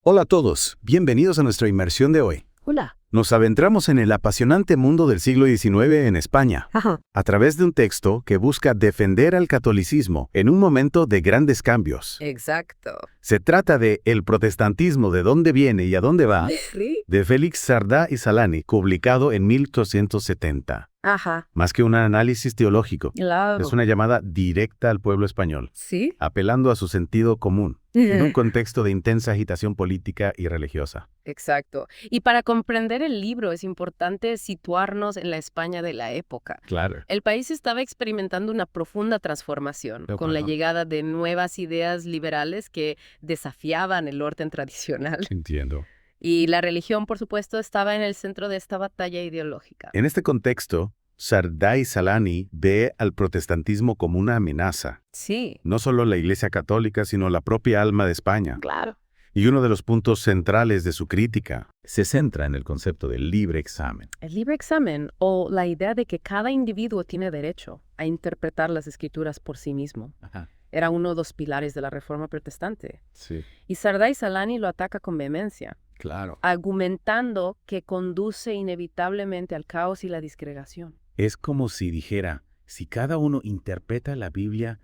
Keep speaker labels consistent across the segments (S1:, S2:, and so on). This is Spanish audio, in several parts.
S1: Hola a todos, bienvenidos a nuestra inmersión de hoy.
S2: Hola.
S1: Nos adentramos en el apasionante mundo del siglo XIX en España,
S2: Ajá.
S1: a través de un texto que busca defender al catolicismo en un momento de grandes cambios.
S2: Exacto.
S1: Se trata de El protestantismo, de dónde viene y a dónde va,
S2: ¿Sí?
S1: de Félix Sardá y Salani, publicado en 1870.
S2: Ajá.
S1: Más que un análisis teológico,
S2: Claro.
S1: es una llamada directa al pueblo español,
S2: ¿Sí?
S1: apelando a su sentido común, en un contexto de intensa agitación política y religiosa.
S2: Exacto. Y para comprender el libro es importante situarnos en la España de la época.
S1: Claro.
S2: El país estaba experimentando una profunda transformación,
S1: De
S2: con la
S1: acuerdo.
S2: llegada de nuevas ideas liberales que desafiaban el orden tradicional.
S1: Entiendo.
S2: Y la religión, por supuesto, estaba en el centro de esta batalla ideológica.
S1: En este contexto, Sardá y Salani ve al protestantismo como una amenaza,
S2: Sí.
S1: no solo la Iglesia Católica, sino la propia alma de España.
S2: Claro.
S1: Y uno de los puntos centrales de su crítica se centra en el concepto del libre examen.
S2: El libre examen, o la idea de que cada individuo tiene derecho a interpretar las escrituras por sí mismo, era uno de los pilares de la Reforma protestante.
S1: Sí,
S2: Y Sardá y Salani lo ataca con vehemencia,
S1: claro.
S2: argumentando que conduce inevitablemente al caos y la disgregación.
S1: Es como si dijera, si cada uno interpreta la Biblia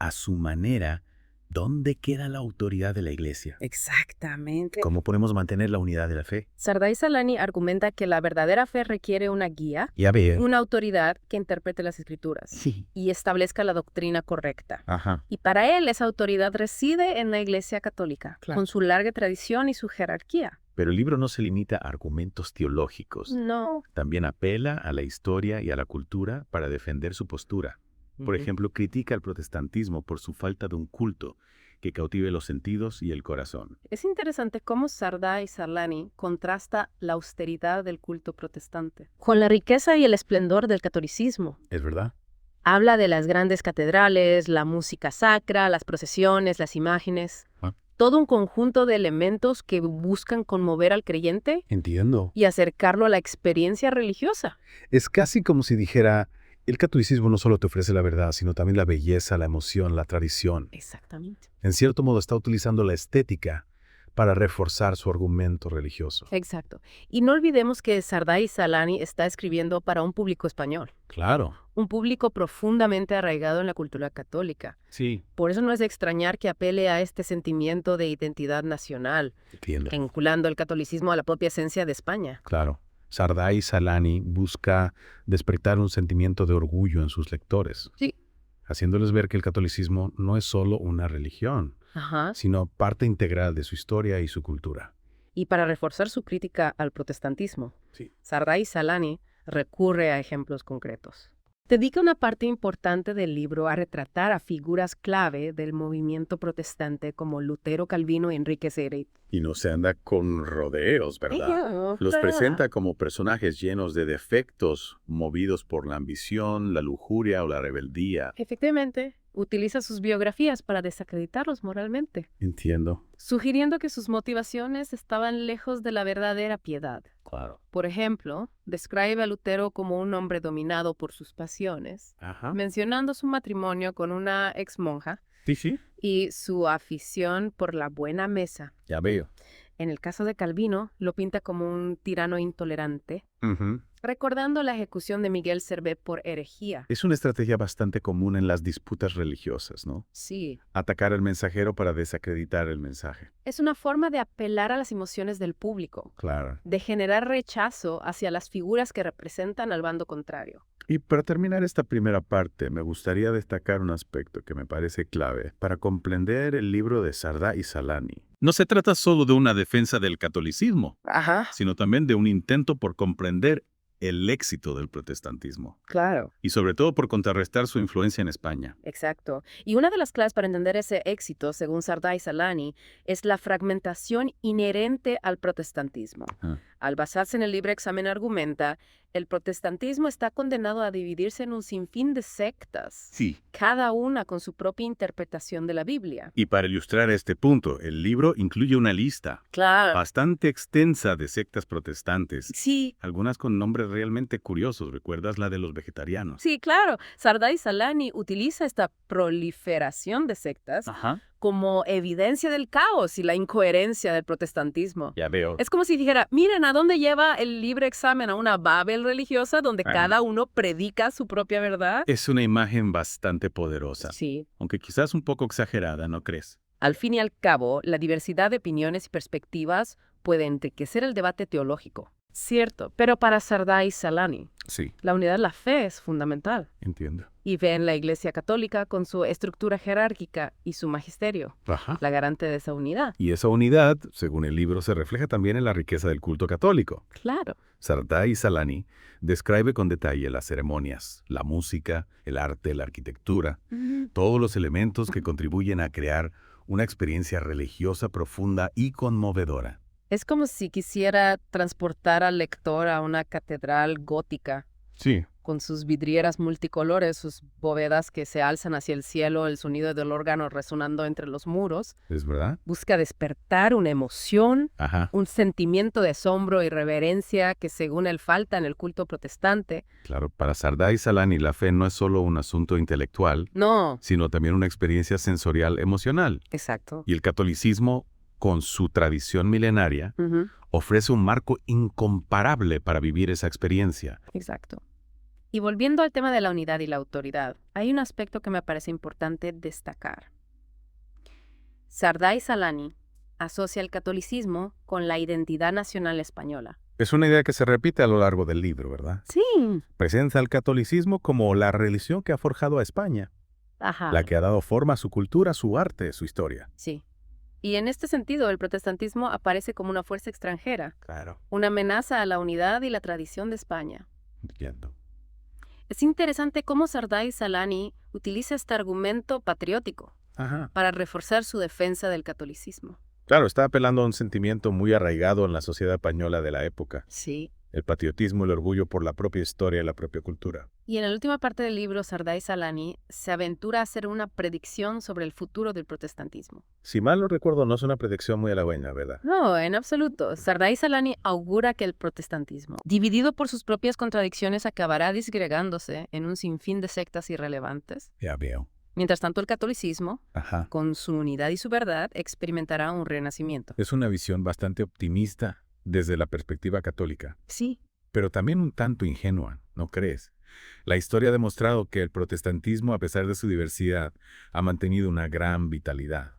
S1: a su manera, ¿dónde queda la autoridad de la Iglesia?
S2: Exactamente.
S1: ¿Cómo podemos mantener la unidad de la fe?
S2: Sardá y Salani argumenta que la verdadera fe requiere una guía,
S1: Ya veo.
S2: una autoridad que interprete las escrituras
S1: Sí.
S2: y establezca la doctrina correcta.
S1: Ajá.
S2: Y para él esa autoridad reside en la Iglesia Católica,
S1: Claro.
S2: con su larga tradición y su jerarquía.
S1: Pero el libro no se limita a argumentos teológicos.
S2: No.
S1: También apela a la historia y a la cultura para defender su postura. Por ejemplo, critica al protestantismo por su falta de un culto que cautive los sentidos y el corazón.
S2: Es interesante cómo Sardá y Salani contrasta la austeridad del culto protestante con la riqueza y el esplendor del catolicismo.
S1: ¿Es verdad?
S2: Habla de las grandes catedrales, la música sacra, las procesiones, las imágenes.
S1: Ah.
S2: Todo un conjunto de elementos que buscan conmover al creyente
S1: Entiendo.
S2: y acercarlo a la experiencia religiosa.
S1: Es casi como si dijera, el catolicismo no solo te ofrece la verdad, sino también la belleza, la emoción, la tradición.
S2: Exactamente.
S1: En cierto modo está utilizando la estética para reforzar su argumento religioso.
S2: Exacto. Y no olvidemos que Sardá y Salani está escribiendo para un público español,
S1: Claro.
S2: un público profundamente arraigado en la cultura católica.
S1: Sí.
S2: Por eso no es de extrañar que apele a este sentimiento de identidad nacional,
S1: Entiendo.
S2: vinculando el catolicismo a la propia esencia de España.
S1: Claro. Sardá y Salani busca despertar un sentimiento de orgullo en sus lectores,
S2: Sí.
S1: haciéndoles ver que el catolicismo no es solo una religión,
S2: Ajá.
S1: sino parte integral de su historia y su cultura.
S2: Y para reforzar su crítica al protestantismo,
S1: Sí.
S2: Sardá y Salani recurre a ejemplos concretos. Dedica una parte importante del libro a retratar a figuras clave del movimiento protestante como Lutero, Calvino y Enrique VIII.
S1: Y no se anda con rodeos, ¿verdad? Los presenta como personajes llenos de defectos, movidos por la ambición, la lujuria o la rebeldía.
S2: Efectivamente, utiliza sus biografías para desacreditarlos moralmente,
S1: Entiendo.
S2: sugiriendo que sus motivaciones estaban lejos de la verdadera piedad.
S1: Claro.
S2: Por ejemplo, describe a Lutero como un hombre dominado por sus pasiones,
S1: Ajá.
S2: mencionando su matrimonio con una ex monja
S1: Sí, sí.
S2: y su afición por la buena mesa.
S1: Ya veo.
S2: En el caso de Calvino, lo pinta como un tirano intolerante, recordando la ejecución de Miguel Servet por herejía.
S1: Es una estrategia bastante común en las disputas religiosas, ¿no?
S2: Sí,
S1: Atacar al mensajero para desacreditar el mensaje.
S2: es una forma de apelar a las emociones del público,
S1: Claro.
S2: de generar rechazo hacia las figuras que representan al bando contrario.
S1: Y para terminar esta primera parte, me gustaría destacar un aspecto que me parece clave para comprender el libro de Sardá y Salani. No se trata solo de una defensa del catolicismo,
S2: Ajá,
S1: sino también de un intento por comprender el éxito del protestantismo
S2: claro.
S1: y sobre todo por contrarrestar su influencia en España.
S2: Exacto. Y una de las claves para entender ese éxito, según Sardá y Salani, es la fragmentación inherente al protestantismo.
S1: Ah.
S2: Al basarse en el libre examen argumenta, el protestantismo está condenado a dividirse en un sinfín de sectas,
S1: Sí.
S2: cada una con su propia interpretación de la Biblia.
S1: Y para ilustrar este punto, el libro incluye una lista
S2: Claro.
S1: bastante extensa de sectas protestantes,
S2: Sí,
S1: algunas con nombres realmente curiosos. ¿Recuerdas la de los vegetarianos?
S2: sí, claro. Sardá y Salani utiliza esta proliferación de sectas
S1: Ajá.
S2: como evidencia del caos y la incoherencia del protestantismo.
S1: Ya veo.
S2: Es como si dijera, miren, ¿a dónde lleva el libre examen? ¿A una Babel religiosa donde cada uno predica su propia verdad?
S1: Es una imagen bastante poderosa,
S2: Sí.
S1: aunque quizás un poco exagerada, ¿no crees?
S2: Al fin y al cabo, la diversidad de opiniones y perspectivas puede enriquecer el debate teológico. Cierto, pero para Sardá y Salani,
S1: Sí,
S2: la unidad de la fe es fundamental.
S1: entiendo.
S2: Y ven la Iglesia Católica con su estructura jerárquica y su magisterio,
S1: Ajá.
S2: la garante de esa unidad.
S1: Y esa unidad, según el libro, se refleja también en la riqueza del culto católico.
S2: Claro.
S1: Sardá y Salani describe con detalle las ceremonias, la música, el arte, la arquitectura, todos los elementos que contribuyen a crear una experiencia religiosa profunda y conmovedora.
S2: Es como si quisiera transportar al lector a una catedral gótica,
S1: Sí.
S2: con sus vidrieras multicolores, sus bóvedas que se alzan hacia el cielo, el sonido del órgano resonando entre los muros.
S1: ¿Es verdad?
S2: Busca despertar una emoción,
S1: Ajá.
S2: un sentimiento de asombro y reverencia que según él falta en el culto protestante.
S1: Claro, para Sardá y Salani la fe no es solo un asunto intelectual,
S2: No,
S1: sino también una experiencia sensorial emocional.
S2: exacto.
S1: Y el catolicismo, con su tradición milenaria,
S2: Ujú,
S1: ofrece un marco incomparable para vivir esa experiencia.
S2: exacto. Y volviendo al tema de la unidad y la autoridad, hay un aspecto que me parece importante destacar. Sardá y Salani asocia el catolicismo con la identidad nacional española.
S1: Es una idea que se repite a lo largo del libro, ¿verdad?
S2: Sí.
S1: Presenta al catolicismo como la religión que ha forjado a España,
S2: Ajá.
S1: la que ha dado forma a su cultura, su arte, su historia.
S2: Sí. Y en este sentido, el protestantismo aparece como una fuerza extranjera,
S1: Claro,
S2: una amenaza a la unidad y la tradición de España.
S1: entiendo.
S2: Es interesante cómo Sardá y Salani utiliza este argumento patriótico
S1: Ajá.
S2: para reforzar su defensa del catolicismo.
S1: Claro, está apelando a un sentimiento muy arraigado en la sociedad española de la época.
S2: Sí.
S1: El patriotismo, el orgullo por la propia historia y la propia cultura.
S2: Y en la última parte del libro, Sardá y Salani se aventura a hacer una predicción sobre el futuro del protestantismo.
S1: Si mal no recuerdo, no es una predicción muy halagüeña, ¿verdad?
S2: No, en absoluto. Sardá y Salani augura que el protestantismo, dividido por sus propias contradicciones, acabará disgregándose en un sinfín de sectas irrelevantes.
S1: Ya veo.
S2: Mientras tanto, el catolicismo,
S1: Ajá.
S2: con su unidad y su verdad, experimentará un renacimiento.
S1: Es una visión bastante optimista desde la perspectiva católica,
S2: Sí.
S1: pero también un tanto ingenua, ¿no crees? La historia ha demostrado que el protestantismo, a pesar de su diversidad, ha mantenido una gran vitalidad.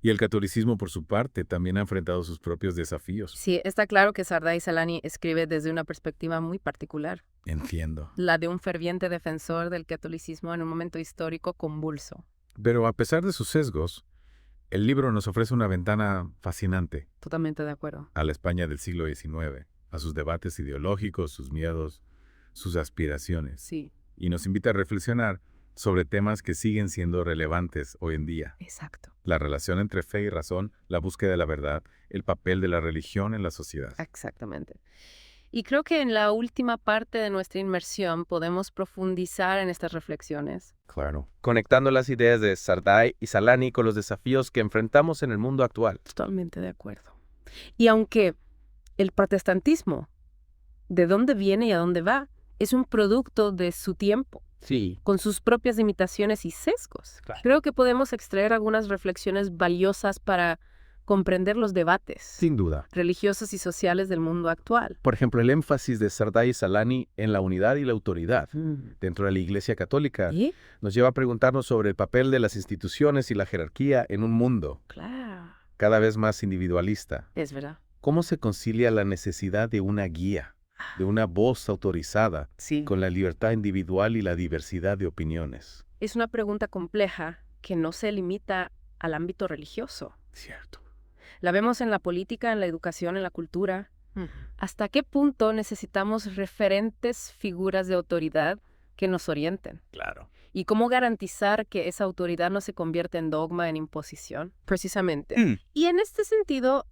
S1: Y el catolicismo, por su parte, también ha enfrentado sus propios desafíos.
S2: Sí, está claro que Sardá y Salani escribe desde una perspectiva muy particular,
S1: Entiendo.
S2: la de un ferviente defensor del catolicismo en un momento histórico convulso.
S1: Pero a pesar de sus sesgos, el libro nos ofrece una ventana fascinante
S2: Totalmente de acuerdo.
S1: a la España del siglo XIX, a sus debates ideológicos, sus miedos, sus aspiraciones.
S2: Sí,
S1: Y nos invita a reflexionar sobre temas que siguen siendo relevantes hoy en día.
S2: exacto.
S1: La relación entre fe y razón, la búsqueda de la verdad, el papel de la religión en la sociedad.
S2: Exactamente. Y creo que en la última parte de nuestra inmersión podemos profundizar en estas reflexiones.
S1: Claro.
S3: Conectando las ideas de Sardá y Salani con los desafíos que enfrentamos en el mundo actual.
S2: Totalmente de acuerdo. Y aunque el protestantismo, de dónde viene y a dónde va, es un producto de su tiempo,
S3: Sí.
S2: con sus propias limitaciones y sesgos,
S3: Claro.
S2: creo que podemos extraer algunas reflexiones valiosas para comprender los debates
S3: Sin duda.
S2: religiosos y sociales del mundo actual.
S3: Por ejemplo, el énfasis de Sardá y Salani en la unidad y la autoridad dentro de la Iglesia Católica
S2: ¿Y?
S3: nos lleva a preguntarnos sobre el papel de las instituciones y la jerarquía en un mundo
S2: Claro,
S3: cada vez más individualista.
S2: es verdad.
S3: ¿Cómo se concilia la necesidad de una guía, de una voz autorizada,
S2: Sí.
S3: con la libertad individual y la diversidad de opiniones?
S2: Es una pregunta compleja que no se limita al ámbito religioso.
S1: Cierto.
S2: La vemos en la política, en la educación, en la cultura. ¿Hasta qué punto necesitamos referentes figuras de autoridad que nos orienten?
S1: Claro.
S2: ¿Y cómo garantizar que esa autoridad no se convierta en dogma, en imposición? Precisamente. Y en este sentido,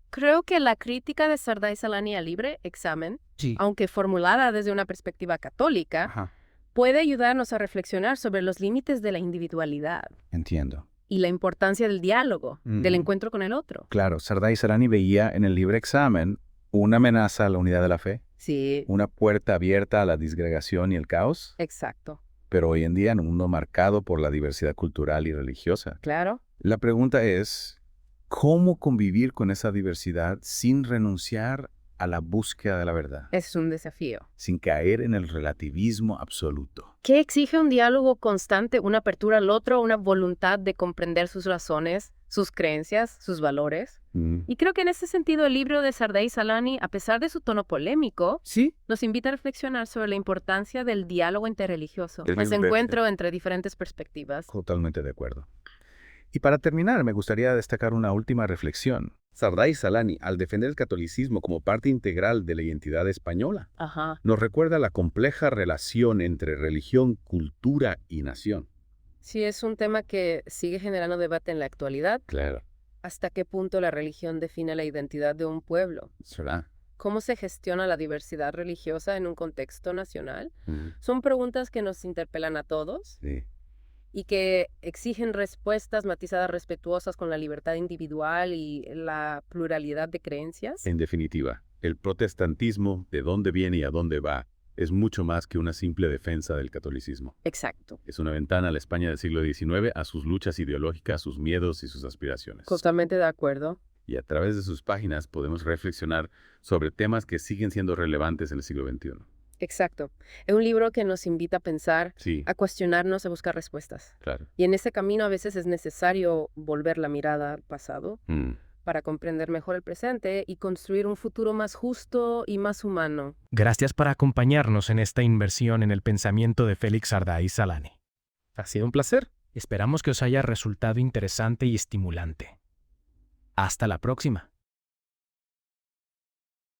S2: creo que la crítica de Sardá y Salani al libre examen,
S3: Sí.
S2: aunque formulada desde una perspectiva católica,
S3: Ajá.
S2: puede ayudarnos a reflexionar sobre los límites de la individualidad
S3: Entiendo.
S2: y la importancia del diálogo, del encuentro con el otro.
S3: Claro, Sardá y Salani veía en el libre examen una amenaza a la unidad de la fe,
S2: Sí,
S3: una puerta abierta a la disgregación y el caos,
S2: exacto.
S3: pero hoy en día en un mundo marcado por la diversidad cultural y religiosa.
S2: Claro.
S1: La pregunta es, ¿cómo convivir con esa diversidad sin renunciar a la búsqueda de la verdad?
S2: Es un desafío.
S1: Sin caer en el relativismo absoluto.
S2: ¿Qué exige un diálogo constante, una apertura al otro, una voluntad de comprender sus razones, sus creencias, sus valores? Y creo que en ese sentido el libro de Sardai Salani, a pesar de su tono polémico,
S1: Sí,
S2: nos invita a reflexionar sobre la importancia del diálogo interreligioso,
S1: El
S2: ese
S1: mismo-
S2: encuentro entre diferentes perspectivas.
S1: totalmente de acuerdo. Y para terminar, me gustaría destacar una última reflexión.
S3: Sardai Salani, al defender el catolicismo como parte integral de la identidad española,
S2: Ajá.
S3: nos recuerda la compleja relación entre religión, cultura y nación.
S2: Sí, es un tema que sigue generando debate en la actualidad.
S3: Claro.
S2: ¿Hasta qué punto la religión define la identidad de un pueblo?
S3: ¿Será?
S2: ¿Cómo se gestiona la diversidad religiosa en un contexto nacional?
S3: Mm,
S2: Son preguntas que nos interpelan a todos
S3: sí.
S2: y que exigen respuestas matizadas respetuosas con la libertad individual y la pluralidad de creencias.
S3: En definitiva, el protestantismo, de dónde viene y a dónde va, es mucho más que una simple defensa del catolicismo.
S2: Exacto.
S3: Es una ventana a la España del siglo XIX, a sus luchas ideológicas, sus miedos y sus aspiraciones.
S2: Totalmente de acuerdo.
S3: Y a través de sus páginas podemos reflexionar sobre temas que siguen siendo relevantes en el siglo XXI.
S2: Exacto. Es un libro que nos invita a pensar,
S3: Sí,
S2: a cuestionarnos, a buscar respuestas.
S3: claro.
S2: Y en ese camino a veces es necesario volver la mirada al pasado para comprender mejor el presente y construir un futuro más justo y más humano.
S4: Gracias por acompañarnos en esta inmersión en el pensamiento de Félix Sardai Salani.
S3: Ha sido un placer.
S4: Esperamos que os haya resultado interesante y estimulante. Hasta la próxima.